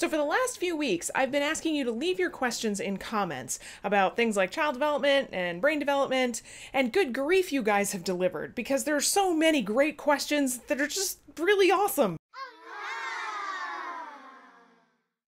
So for the last few weeks, I've been asking you to leave your questions in comments about things like child development and brain development, and good grief you guys have delivered, because there are so many great questions that are just really awesome.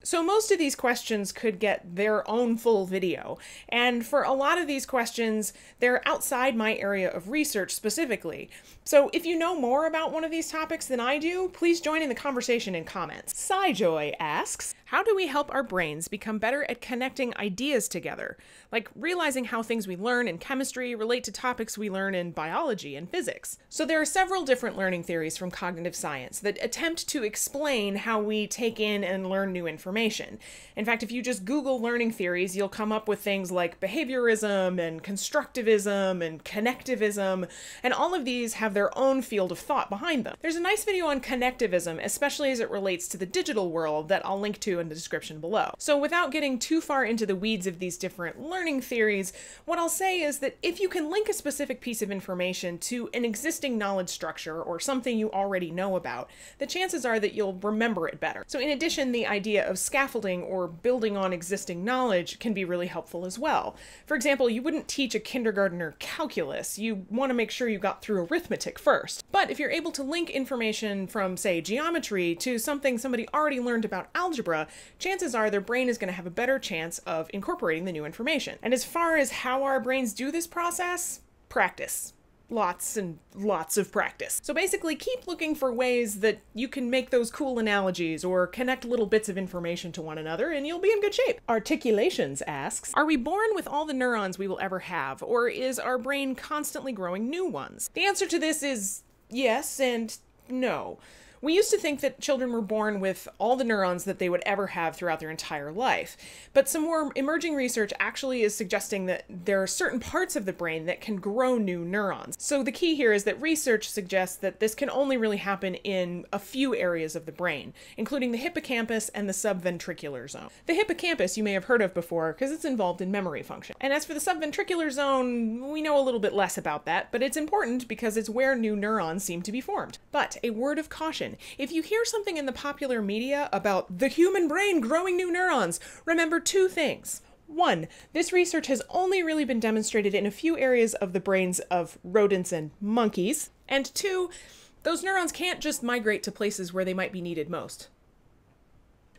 So most of these questions could get their own full video, and for a lot of these questions, they're outside my area of research specifically. So if you know more about one of these topics than I do, please join in the conversation in comments. Scijoy asks, how do we help our brains become better at connecting ideas together? Like realizing how things we learn in chemistry relate to topics we learn in biology and physics. So there are several different learning theories from cognitive science that attempt to explain how we take in and learn new information. In fact, if you just Google learning theories, you'll come up with things like behaviorism and constructivism and connectivism, and all of these have their own field of thought behind them. There's a nice video on connectivism, especially as it relates to the digital world, that I'll link to in the description below. So without getting too far into the weeds of these different learning theories, what I'll say is that if you can link a specific piece of information to an existing knowledge structure or something you already know about, the chances are that you'll remember it better. So in addition, the idea of scaffolding or building on existing knowledge can be really helpful as well. For example, you wouldn't teach a kindergartner calculus. You want to make sure you got through arithmetic first. But if you're able to link information from, say, geometry to something somebody already learned about algebra, chances are their brain is going to have a better chance of incorporating the new information. And as far as how our brains do this process, practice. Lots and lots of practice. So basically, keep looking for ways that you can make those cool analogies or connect little bits of information to one another, and you'll be in good shape. Articulations asks, are we born with all the neurons we will ever have, or is our brain constantly growing new ones? The answer to this is yes and no. We used to think that children were born with all the neurons that they would ever have throughout their entire life, but some more emerging research actually is suggesting that there are certain parts of the brain that can grow new neurons. So the key here is that research suggests that this can only really happen in a few areas of the brain, including the hippocampus and the subventricular zone. The hippocampus you may have heard of before because it's involved in memory function. And as for the subventricular zone, we know a little bit less about that, but it's important because it's where new neurons seem to be formed. But a word of caution. If you hear something in the popular media about the human brain growing new neurons, remember two things. One, this research has only really been demonstrated in a few areas of the brains of rodents and monkeys. And two, those neurons can't just migrate to places where they might be needed most.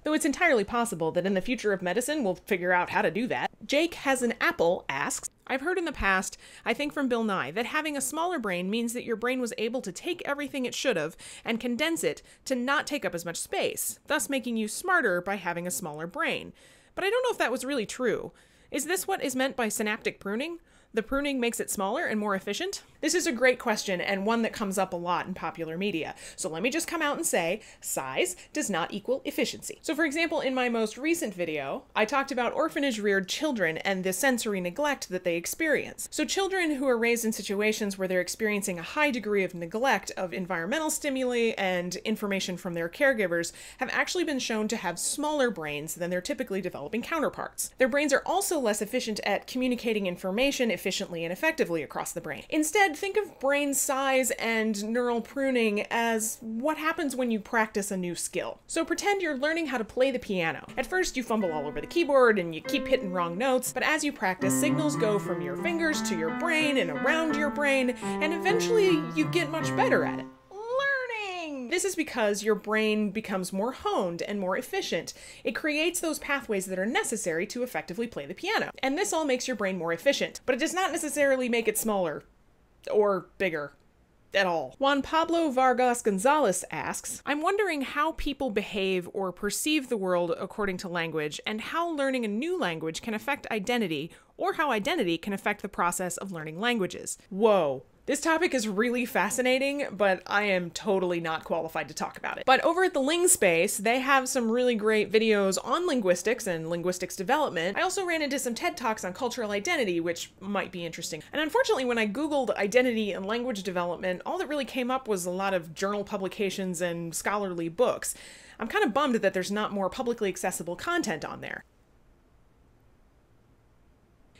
Though it's entirely possible that in the future of medicine we'll figure out how to do that. Jake Has an Apple asks, I've heard in the past, I think from Bill Nye, that having a smaller brain means that your brain was able to take everything it should have and condense it to not take up as much space, thus making you smarter by having a smaller brain. But I don't know if that was really true. Is this what is meant by synaptic pruning? The pruning makes it smaller and more efficient? This is a great question and one that comes up a lot in popular media. So let me just come out and say, size does not equal efficiency. So for example, in my most recent video, I talked about orphanage-reared children and the sensory neglect that they experience. So children who are raised in situations where they're experiencing a high degree of neglect of environmental stimuli and information from their caregivers have actually been shown to have smaller brains than their typically developing counterparts. Their brains are also less efficient at communicating information efficiently and effectively across the brain. Instead, think of brain size and neural pruning as what happens when you practice a new skill. So pretend you're learning how to play the piano. At first, you fumble all over the keyboard and you keep hitting wrong notes, but as you practice, signals go from your fingers to your brain and around your brain, and eventually you get much better at it. This is because your brain becomes more honed and more efficient. It creates those pathways that are necessary to effectively play the piano. And this all makes your brain more efficient, but it does not necessarily make it smaller or bigger at all. Juan Pablo Vargas Gonzalez asks, I'm wondering how people behave or perceive the world according to language, and how learning a new language can affect identity, or how identity can affect the process of learning languages. Whoa. This topic is really fascinating, but I am totally not qualified to talk about it. But over at the Ling Space, they have some really great videos on linguistics and linguistics development. I also ran into some TED Talks on cultural identity, which might be interesting. And unfortunately, when I Googled identity and language development, all that really came up was a lot of journal publications and scholarly books. I'm kind of bummed that there's not more publicly accessible content on there.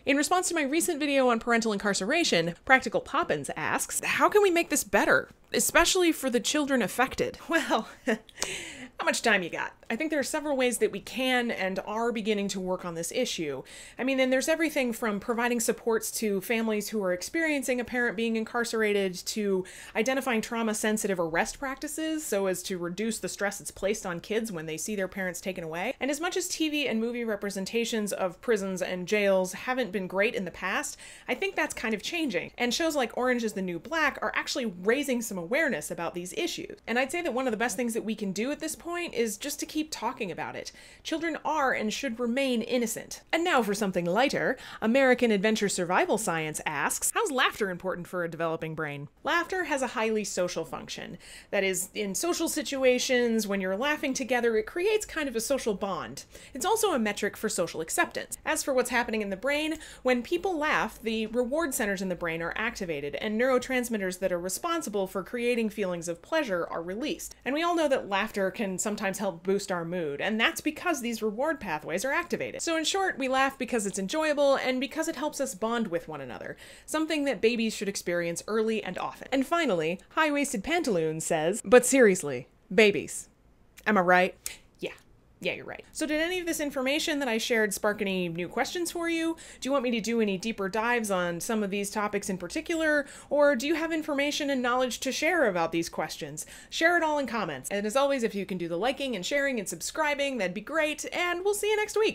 In response to my recent video on parental incarceration, Practical Poppins asks, how can we make this better, especially for the children affected? Well, how much time you got? I think there are several ways that we can and are beginning to work on this issue. I mean, and there's everything from providing supports to families who are experiencing a parent being incarcerated to identifying trauma-sensitive arrest practices so as to reduce the stress that's placed on kids when they see their parents taken away. And as much as TV and movie representations of prisons and jails haven't been great in the past, I think that's kind of changing. And shows like Orange is the New Black are actually raising some awareness about these issues. And I'd say that one of the best things that we can do at this point is just to keep talking about it. Children are and should remain innocent. And now for something lighter, American Adventure Survival Science asks, how's laughter important for a developing brain? Laughter has a highly social function. That is, in social situations, when you're laughing together, it creates kind of a social bond. It's also a metric for social acceptance. As for what's happening in the brain, when people laugh, the reward centers in the brain are activated, and neurotransmitters that are responsible for creating feelings of pleasure are released. And we all know that laughter can sometimes help boost our mood, and that's because these reward pathways are activated. So in short, we laugh because it's enjoyable and because it helps us bond with one another, something that babies should experience early and often. And finally, High-Waisted Pantaloon says, but seriously, babies. Am I right? Yeah, you're right. So did any of this information that I shared spark any new questions for you? Do you want me to do any deeper dives on some of these topics in particular? Or do you have information and knowledge to share about these questions? Share it all in comments. And as always, if you can do the liking and sharing and subscribing, that'd be great. And we'll see you next week.